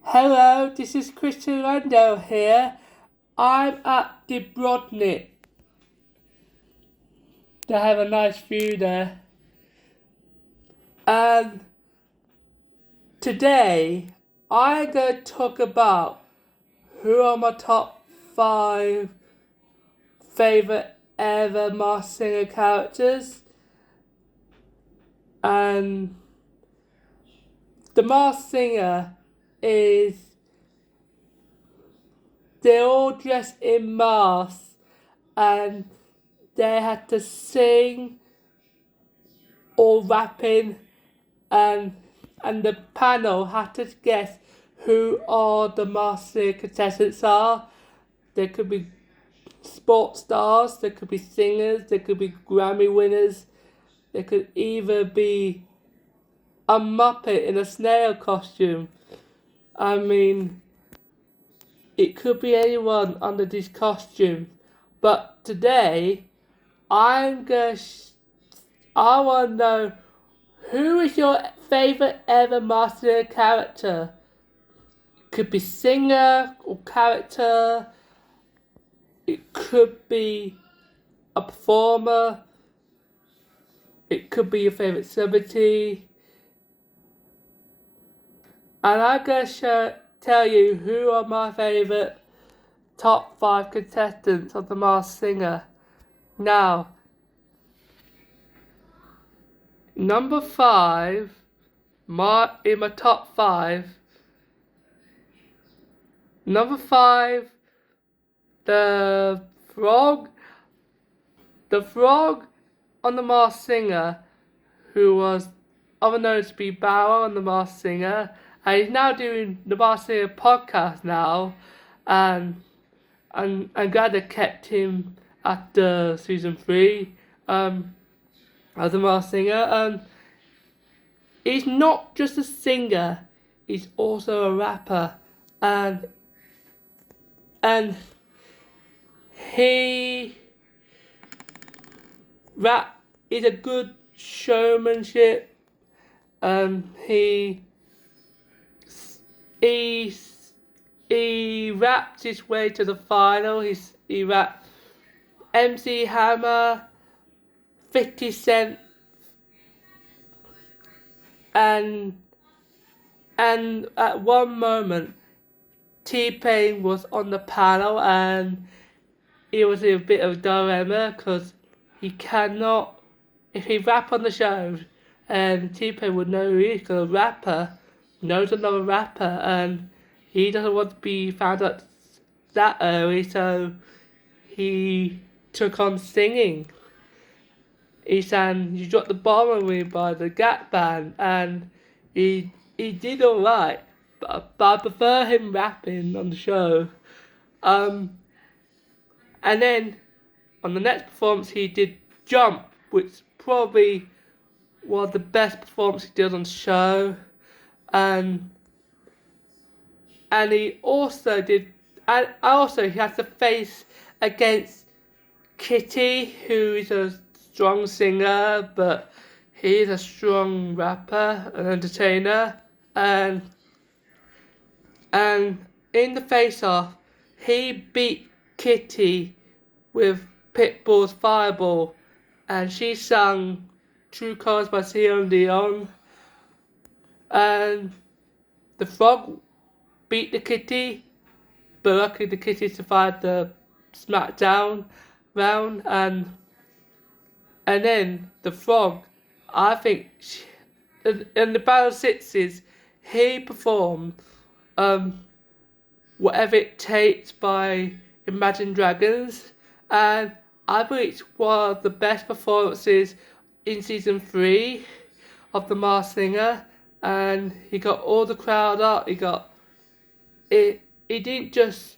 Hello, this is Christian Lando here. I'm at Dubrovnik. They have a nice view there. And today, I'm going to talk about who are my top 5 favourite ever Masked Singer characters. And the Masked Singer is they're all dressed in masks and they had to sing or rapping and the panel had to guess who all the Masked Singer contestants are. There could be sports stars, there could be singers, there could be Grammy winners, there could either be a Muppet in a snail costume. I mean, it could be anyone under this costume. But today, I want to know who is your favourite ever Masked Singer character. Could be singer or character. It could be a performer. It could be your favourite celebrity. And I'm going to tell you who are my favourite top 5 contestants of The Masked Singer. Now, number 5, in my top 5, number 5, the frog. The frog on The Masked Singer, who was other known to be Bauer on The Masked Singer, and he's now doing the Masked Singer podcast now, and I'm glad they kept him after season 3 as The Masked Singer. He's not just a singer, he's also a rapper, and he rap is a good showmanship. He rapped his way to the final. He rapped MC Hammer, 50 Cent, and at one moment T-Pain was on the panel and it was a bit of a dilemma because he cannot, if he rap on the show, and T-Pain would know who he is because a rapper knows another rapper and he doesn't want to be found out that early, so he took on singing. He sang You Dropped the Bomb on Me by the Gap Band and he did alright, but I prefer him rapping on the show. And then on the next performance he did Jump, which probably was the best performance he did on the show. And he also did, and also he has to face against Kitty, who is a strong singer, but he is a strong rapper and entertainer. And in the face-off, he beat Kitty with Pitbull's Fireball, and she sang True Colours by Celine Dion. And the frog beat the kitty, but luckily the kitty survived the SmackDown round. And then the frog, I think, in the Battle of Sixes, he performed Whatever It Takes by Imagine Dragons, and I believe it's one of the best performances in season 3 of The Masked Singer, and he got all the crowd up. He didn't just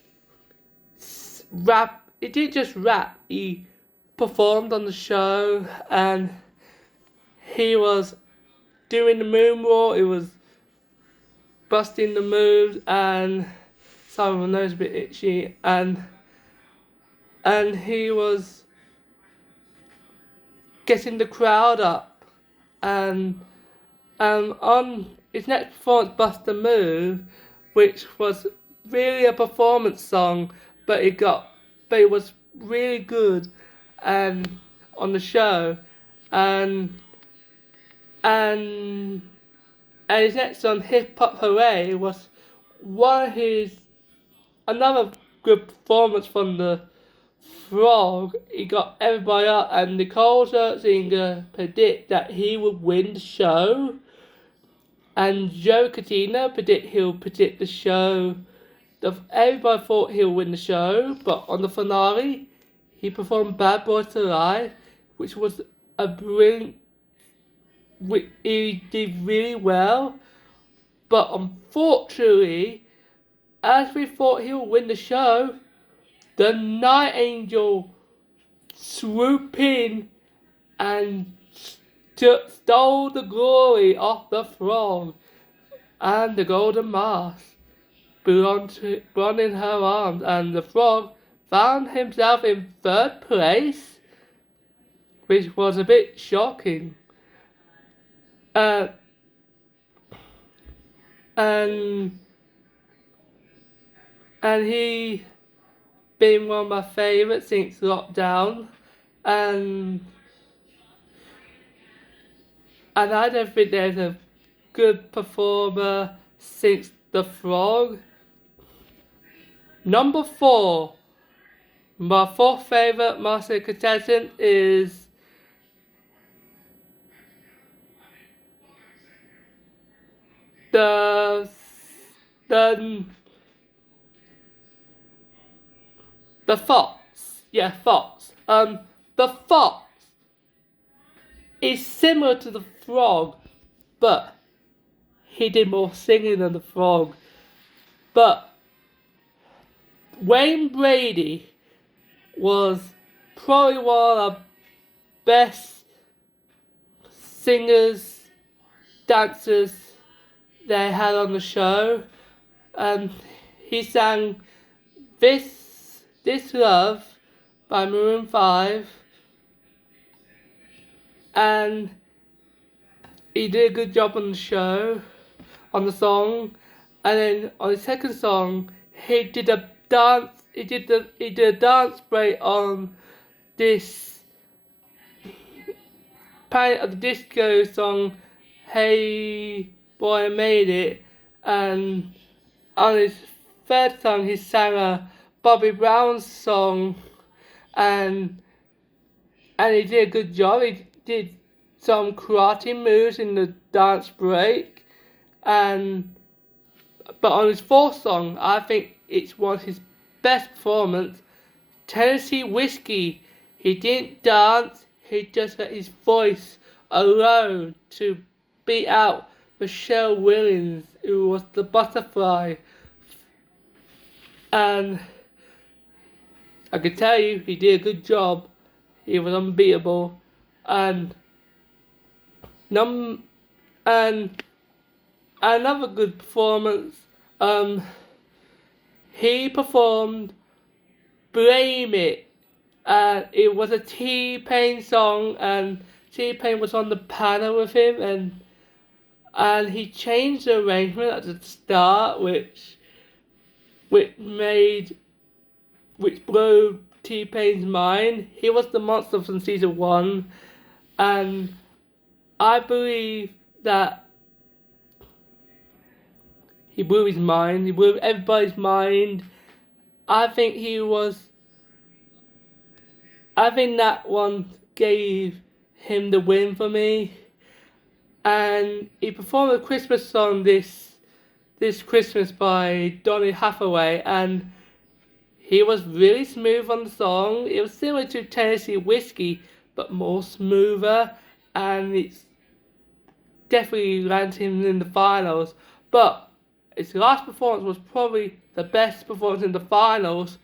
rap. He didn't just rap. He performed on the show, and he was doing the moonwalk. He was busting the moves, and some of my nose a bit itchy, and he was getting the crowd up, and on his next performance, Bust a Move, which was really a performance song, but it was really good and on the show, and and and his next song, Hip Hop Hooray, was one of his another good performance from the Frog. He got everybody up, and Nicole Scherzinger predict that he would win the show, and Joe Katina he'll predict the show. Everybody thought he'll win the show, but on the finale, he performed Bad Boys Alive, which was a brilliant. He did really well, but unfortunately, as we thought he would win the show, the Night Angel swooped in and stole the glory off the Frog, and the golden mask belonged in her arms, and the Frog found himself in third place, which was a bit shocking. And he been one of my favourites since lockdown, and I don't think there's a good performer since the Frog. Number 4, my fourth favourite master contestant is the Fox. Yeah, Fox. The Fox is similar to the Frog, but he did more singing than the Frog. But Wayne Brady was probably one of the best singers, dancers they had on the show. He sang This Love by Maroon 5, and he did a good job on the show, on the song. And then on the second song, he did a dance. He did a dance break on this Panic at the Disco song, Hey Boy I Made It. And on his third song, he sang a Bobby Brown song, and he did a good job. He did some karate moves in the dance break, but on his fourth song, I think it's one of his best performance, Tennessee Whiskey. He didn't dance, he just got his voice alone to beat out Michelle Williams, who was the butterfly. And I can tell you, he did a good job. He was unbeatable. And another good performance, he performed Blame It. It was a T-Pain song, and T-Pain was on the panel with him, and he changed the arrangement at the start, which blew T-Pain's mind. He was the monster from season 1, and I believe that he blew his mind. He blew everybody's mind. I think that one gave him the win for me. And he performed a Christmas song this Christmas by Donny Hathaway, and he was really smooth on the song. It was similar to Tennessee Whiskey, but more smoother, and it's definitely landed him in the finals. But his last performance was probably the best performance in the finals.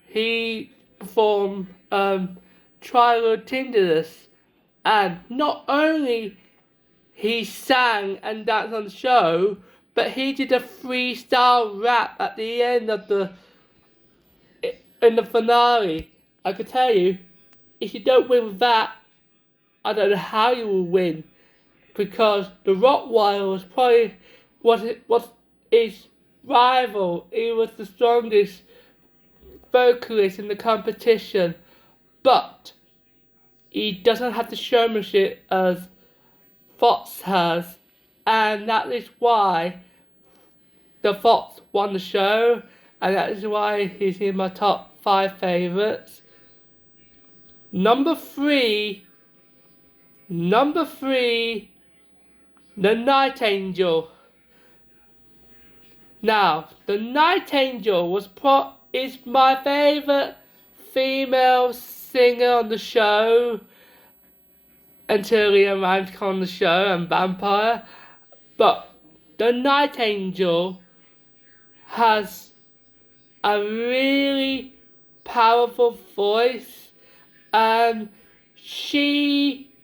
He performed Trilotindus, and not only he sang and danced on the show, but he did a freestyle rap at the end of in the finale. I could tell you, if you don't win with that, I don't know how you will win, because the Rottweiler was probably what is rival. He was the strongest vocalist in the competition, but he doesn't have the showmanship as Fox has, and that is why the Fox won the show, and that is why he's in my top 5 favourites. Number three, The Night Angel. Now, The Night Angel is my favourite female singer on the show until Liam Rhymes came on the show and Vampire. But The Night Angel has a really powerful voice, and she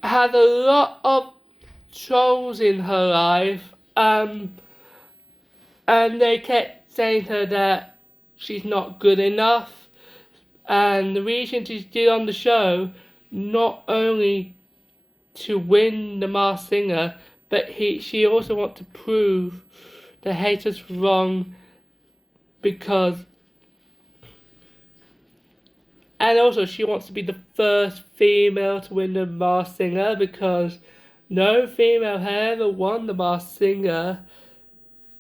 has a lot of trolls in her life, and they kept saying to her that she's not good enough, and the reason she's still on the show, not only to win the Masked Singer, but she also wants to prove the haters wrong, because, and also she wants to be the first female to win the Masked Singer, because no female has ever won the Masked Singer.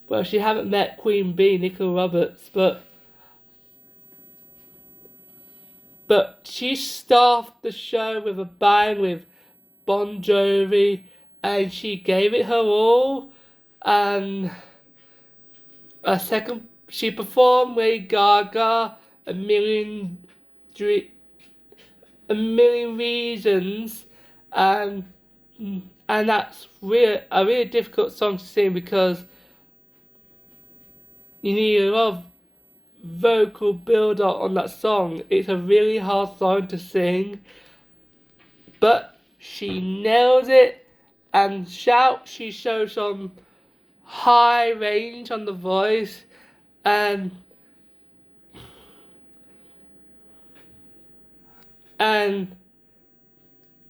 Well, she haven't met Queen Bee, Nicola Roberts, but she started the show with a bang with Bon Jovi, and she gave it her all. And she performed Lady Gaga, A Million Reasons, and that's a really difficult song to sing, because you need a lot of vocal build up on that song. It's a really hard song to sing, but she nails it, and she shows some high range on the voice, and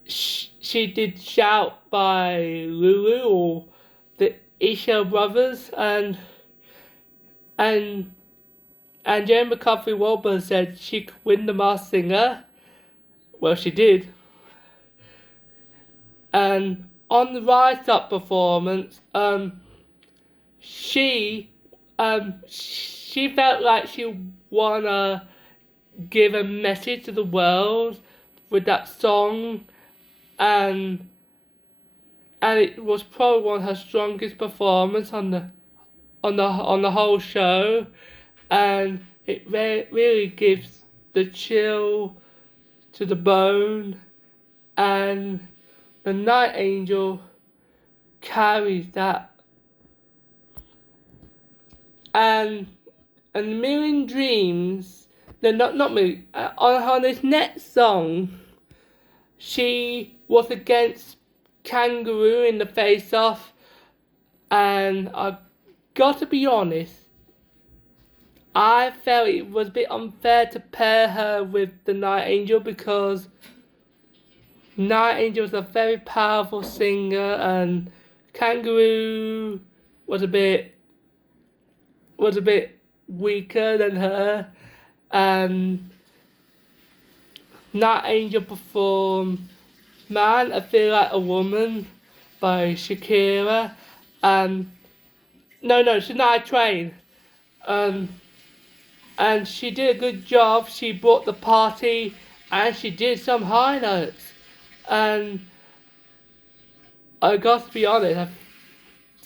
she did Shout by Lulu or the Isha Brothers, and Jane McCarthy-Wilburn said she could win the Masked Singer. Well, she did. And on the Rise Up performance, she felt like she wanna give a message to the world with that song, and it was probably one of her strongest performances on the whole show, and it really gives the chill to the bone, and The Night Angel carries that. And Million Dreams, not Million, on this next song, she was against Kangaroo in the face-off, and I got to be honest, I felt it was a bit unfair to pair her with The Night Angel, because Night Angel is a very powerful singer, and Kangaroo was a bit weaker than her, and Night Angel performed Man, I Feel Like a Woman by Shakira, and Shania Twain, and she did a good job. She brought the party, and she did some high notes, and I got to be honest,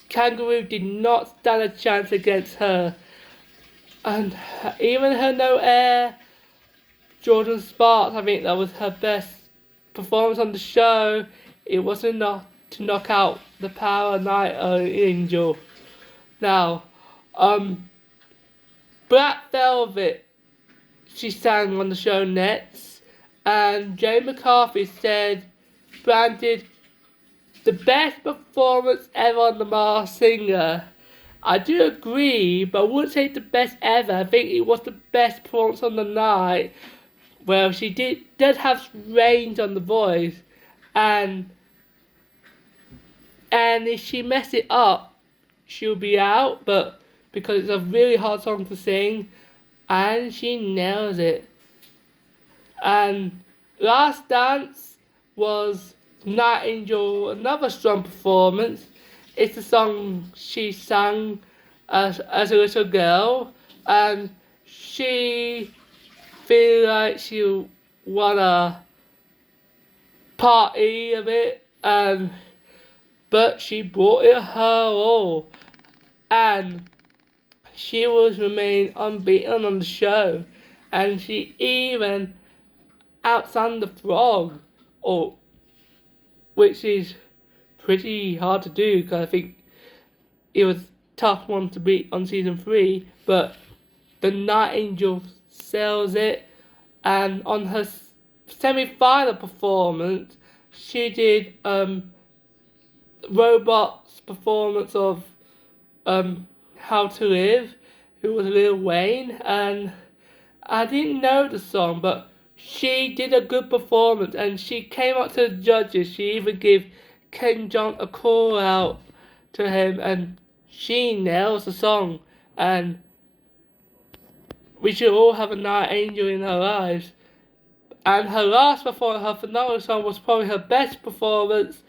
Kangaroo did not stand a chance against her, and even her No Air, Jordan Sparks, I think that was her best performance on the show. It wasn't enough to knock out the Power Night Angel. Now, Black Velvet, she sang on the show next, and Jane McCarthy said Brand did the best performance ever on The Masked Singer. I do agree, but I wouldn't say the best ever. I think it was the best performance on the night. Well, she did have range on the voice, and if she messed it up, she'll be out, but because it's a really hard song to sing, and she nails it. And Last Dance was Nightingale, another strong performance. It's a song she sang as a little girl, and she feel like she wanna party a bit, but she brought it her all, and she was remain unbeaten on the show, and she even outsung the frog, or which is pretty hard to do because I think it was a tough one to beat on season 3, but the Nightingale sells it, and on her semi-final performance, she did Robot's performance of How to Live, who was Lil Wayne, and I didn't know the song, but she did a good performance, and she came up to the judges. She even gave Ken Jeong a call out to him, and she nails the song, and we should all have a Nightingale in our lives. And her last performance, her phenomenal song, was probably her best performance,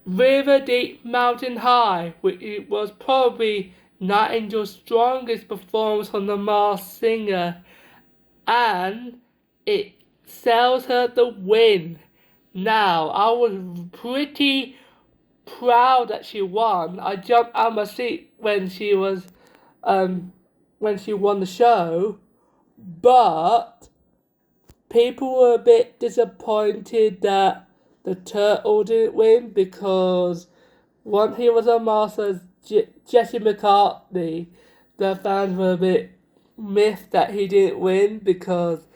River Deep Mountain High, which it was probably Nightingale's strongest performance on The Masked Singer, and it sells her the win. Now, I was pretty proud that she won. I jumped out of my seat when she won the show, but people were a bit disappointed that the turtle didn't win, because once he was unmasked as Jesse McCartney, the fans were a bit miffed that he didn't win because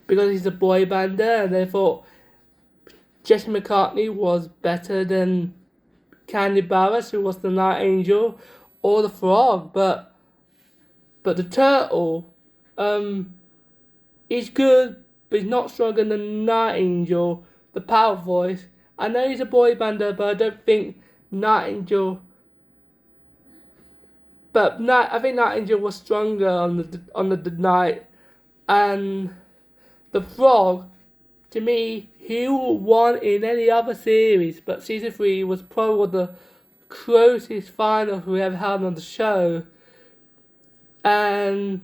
he's a boy bander, and they thought Jesse McCartney was better than Candy Barras, who was the Nightingale, or the frog, but the turtle, he's good, but he's not stronger than Nightingale, the power voice. I know he's a boy bander, but I don't think Nightingale. But I think Nightingale was stronger on the night, and the frog, to me, he won in any other series, but season 3 was probably the closest final we ever had on the show. And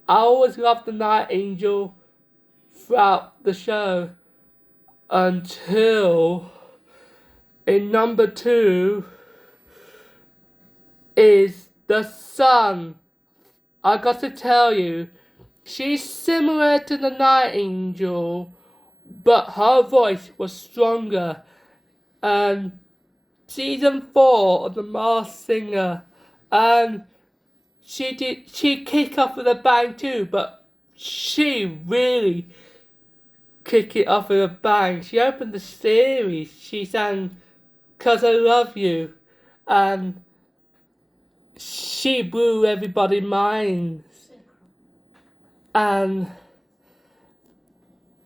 I always loved the Nightingale throughout the show until in number 2 is the Sun. I got to tell you, she's similar to the Nightingale, but her voice was stronger. And season 4 of The Masked Singer, and she kicked off with a bang too, but she really kicked it off with a bang. She opened the series, she sang 'Cause I Love You, and she blew everybody's minds. And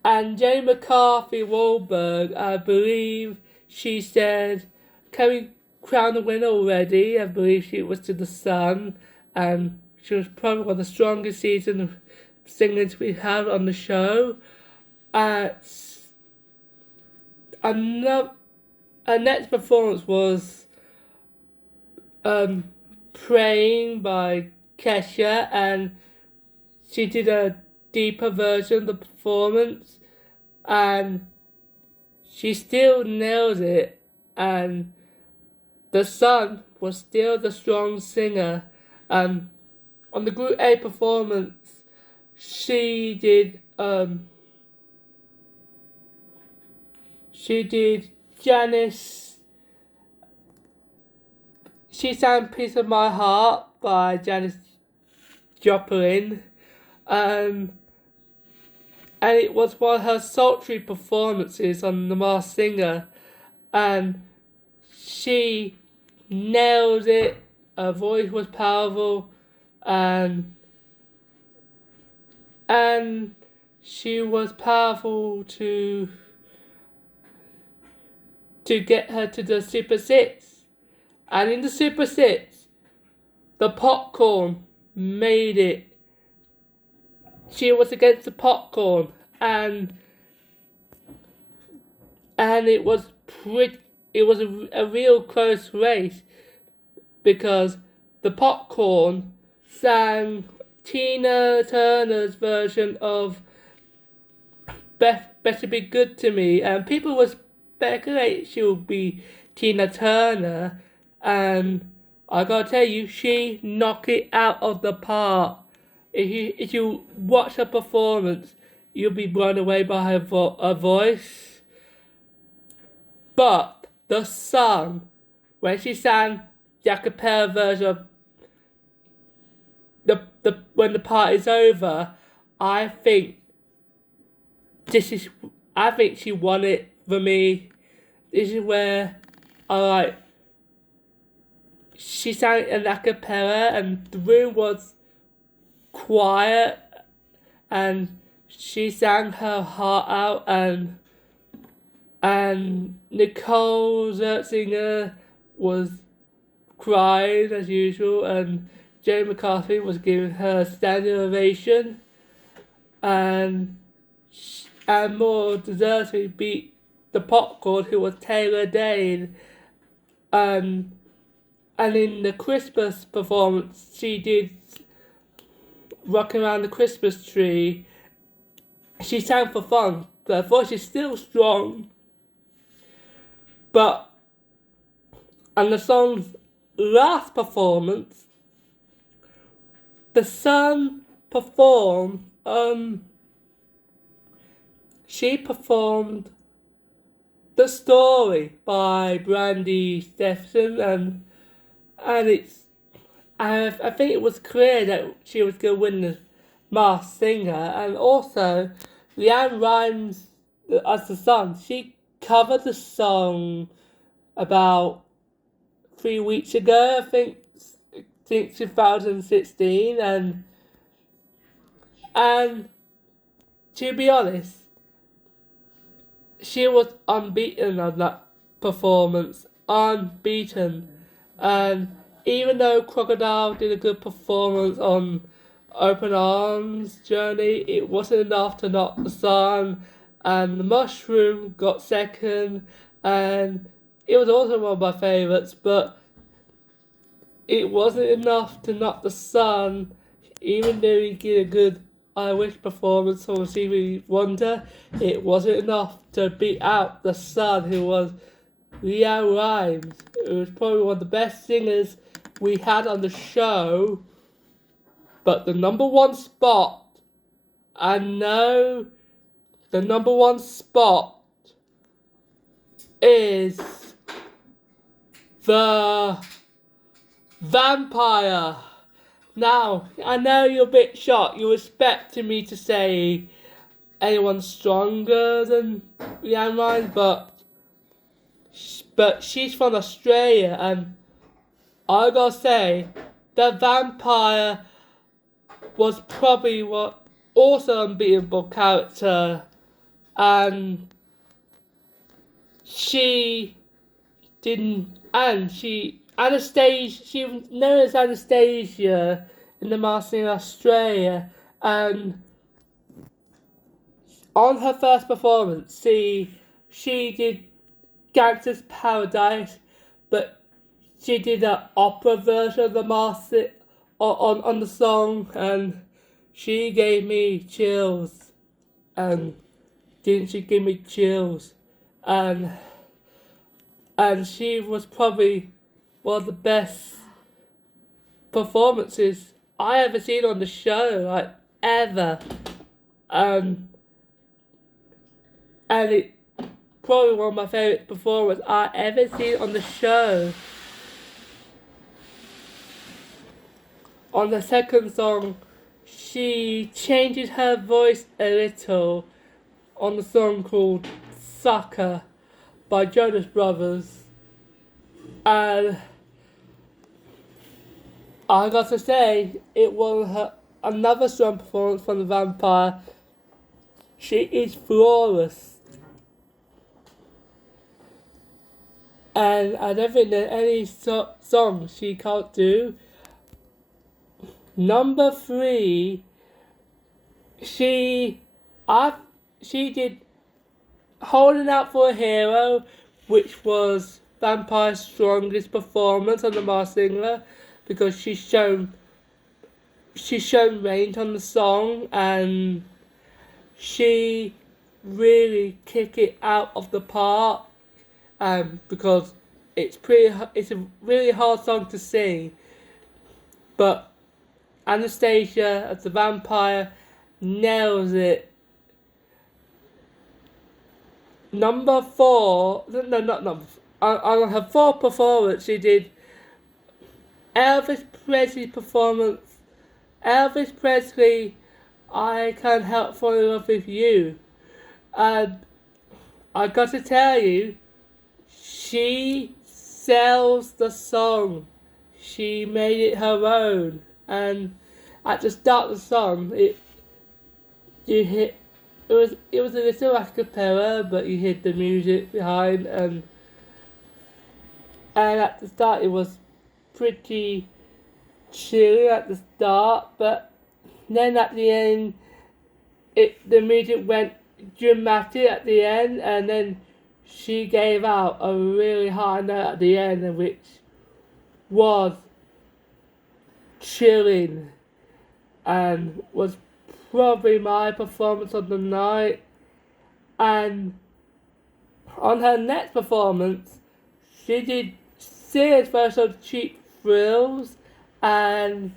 Jenny McCarthy Wahlberg, I believe she said, "Can we crown the winner already?" I believe she was to the Sun, and she was probably one of the strongest season of singers we had on the show. Her next performance was Praying by Kesha, and she did a deeper version of the performance, and she still nailed it, and the Sun was still the strong singer. On the Group A performance, she did Janis. She sang "Piece of My Heart" by Janis Joplin, and it was one of her sultry performances on The Masked Singer, and she nailed it. Her voice was powerful, and she was powerful to get her to the Super 6. And in the Super 6, the Popcorn made it. She was against the Popcorn, and it was a real close race, because the Popcorn sang Tina Turner's version of Better Be Good to Me, and people were speculating she would be Tina Turner, and I gotta tell you, she knocked it out of the park. If you watch her performance, you'll be blown away by her voice. But the song, when she sang the a cappella version of the when the party's over, I think she won it for me. This is where she sang an a cappella and the room was quiet and she sang her heart out, and Nicole Scherzinger was crying as usual, and Jay McCarthy was giving her a standing ovation, and more deservedly beat the Popcorn, who was Taylor Dayne, and in the Christmas performance she did Rocking Around the Christmas Tree. She sang for fun, but her voice is still strong. But on the song's last performance, the Sun performed, she performed The Story by Brandy Stephenson, and I think it was clear that she was going to win the Masked Singer, and also LeAnn Rimes as the Sun. She covered the song about 3 weeks ago, I think 2016, and to be honest, she was unbeaten on that performance, unbeaten, and even though Crocodile did a good performance on Open Arms Journey, it wasn't enough to knock the Sun, and the Mushroom got second, and it was also one of my favourites, but it wasn't enough to knock the Sun, even though he did a good I Wish performance on Stevie Wonder. It wasn't enough to beat out the Sun, who was LeAnn Rimes, who was probably one of the best singers we had on the show. But the number one spot, I know the number one spot is the Vampire. Now, I know you're a bit shocked. You're expecting me to say anyone stronger than LeAnn Rimes, but she's from Australia, and I gotta say, the Vampire was probably what also unbeatable character, and she didn't, and she was known as Anastasia in the Masked Singer Australia, and on her first performance, she did Gangster's Paradise, but she did an opera version of the Masked on the song, and she gave me chills, and didn't she give me chills, and she was probably one of the best performances I ever seen on the show, like ever, and it probably one of my favourite performances I ever seen on the show. On the second song, she changes her voice a little on the song called Sucker by Jonas Brothers, and I got to say, it was another strong performance from the Vampire. She is flawless. and I don't think there's any song she can't do. Number 3, she did Holding Out for a Hero, which was Vampire's strongest performance on The Masked Singer, because she's shown range on the song, and she really kicked it out of the park, because it's a really hard song to sing, but Anastasia as the vampire nails it. Number 4, no, not number 4. On her 4th performance, she did Elvis Presley performance. Elvis Presley, I Can't Help Falling in Love with You. And I got to tell you, she sells the song. She made it her own. And at the start of the song, it was a little a cappella, but you heard the music behind, and at the start it was pretty chilly at the start, but then at the end the music went dramatic at the end, and then she gave out a really high note at the end, which was chilling and was probably my performance of the night. And on her next performance, she did Sears version of Cheap Thrills, and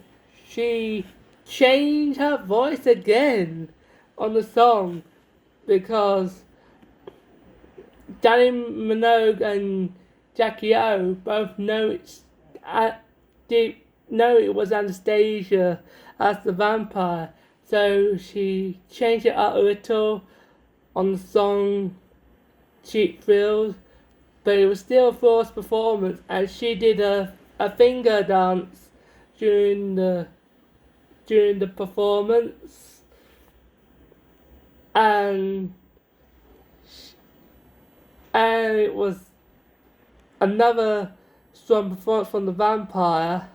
she changed her voice again on the song, because Danny Minogue and Jackie O both know it was Anastasia as the vampire, so she changed it up a little on the song Cheap Thrills, but it was still a flawless performance, and she did a finger dance during the performance, and it was another strong performance from the vampire.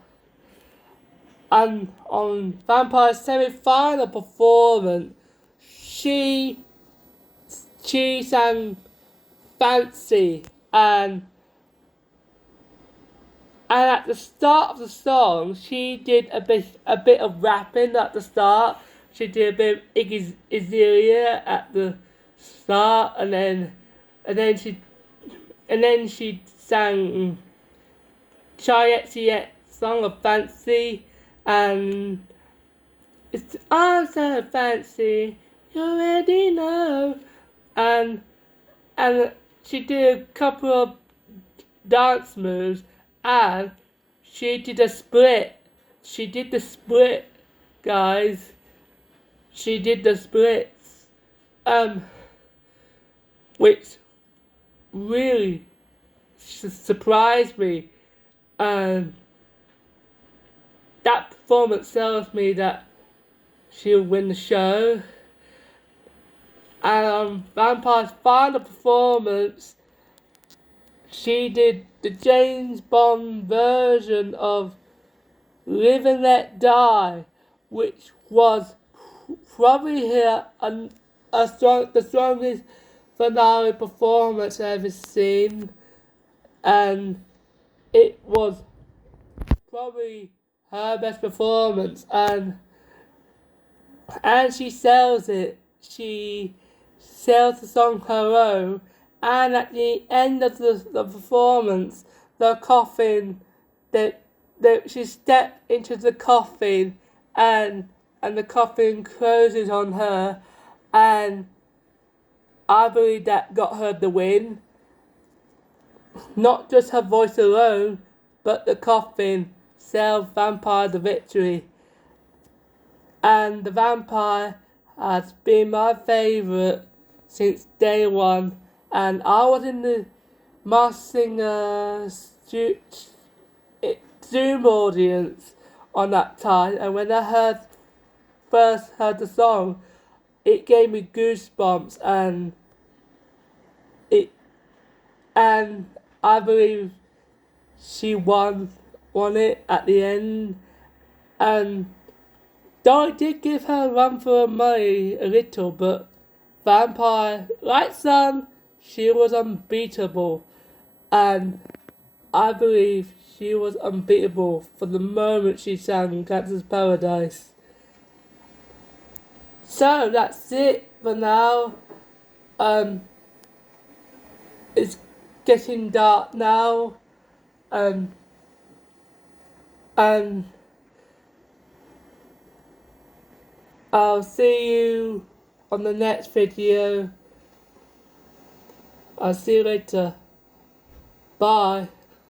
And on Vampire's semi-final performance, she sang Fancy, and at the start of the song, she did a bit of rapping at the start. She did a bit of Iggy Azalea at the start, and then she sang Charli XCX song of Fancy, and it's I'm so fancy, you already know, and she did a couple of dance moves, and she did a split. She did the split, guys. She did the splits, which really surprised me, and that performance tells me that she'll win the show. And on Vampire's final performance, she did the James Bond version of Live and Let Die, which was probably the strongest finale performance I've ever seen, and it was probably her best performance, and she sells it. She sells the song her own, and at the end of the performance, the coffin, she stepped into the coffin, and the coffin closes on her, and I believe that got her the win. Not just her voice alone, but the coffin sells Vampire the victory. And the vampire has been my favourite since day one. And I was in the Masked Singer Zoom audience on that time, and when I first heard the song, it gave me goosebumps, and I believe she won it at the end, and though it did give her a run for her money a little, but Vampire, like Sun, she was unbeatable, and I believe she was unbeatable from the moment she sang Gangsta's Paradise. So that's it for now. It's getting dark now. And I'll see you on the next video. I'll see you later. Bye.